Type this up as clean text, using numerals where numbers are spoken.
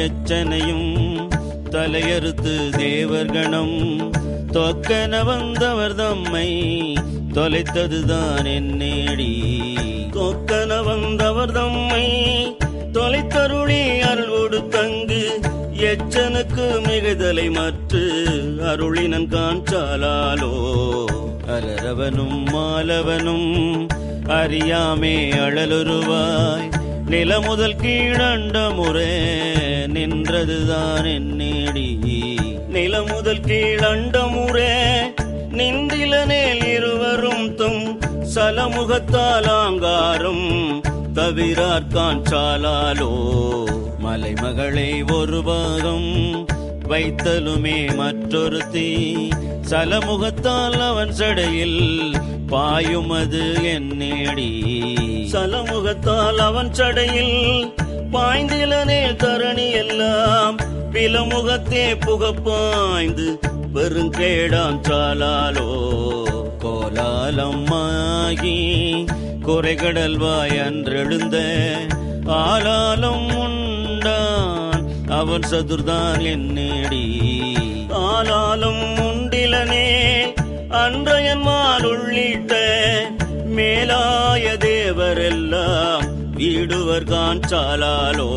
எச்சனையும் தலையறுத்து தேவர்கணம் தொக்கன வந்தவர் தம்மை தொலைத்ததுதான் என்னேடி. தொக்கன வந்தவர் தம்மை தொலைத்தருளி அருள்வோடு தங்கு எச்சனுக்கு மிகுதலை மற்று அருளினன் காஞ்சாலாலோ. அலரவனும் மாலவனும் அறியாமே அழலுருவாய் நிலமுதல் கீழண்ட முறை நின்றதுதான் என்னேடி. நிலமுதல் கீழண்ட முறை நின்றிலனேல் இருவரும் தம் சலமுகத்தாலாங்காரம் தவிரார் காஞ்சாலாலோ. மலைமகளை ஒரு பாகம் வைத்தலுமே மற்றொருத்தி சலமுகத்தால் அவன் சடையில் பாயுமது என்னேடி. சலமுகத்தால் அவன் சடையில் பாய்ந்திலனே தரணி எல்லாம் பிலமுகத்தே புகப்பாய்ந்து பெருங்கேடாம் சாலாலோ. கோலாலம்மாகி குறைகடல்வாய் அன்றெழுந்த ஆலாலம் உண்டான் அவன் சதுர்தான் என்னேடி. ஆலாலம் உண்டிலனே அன்றையன்மால் உள்ளிட்ட மேலாய தேவரெல்லாம் வீடுவர் காஞ்சாலாலோ.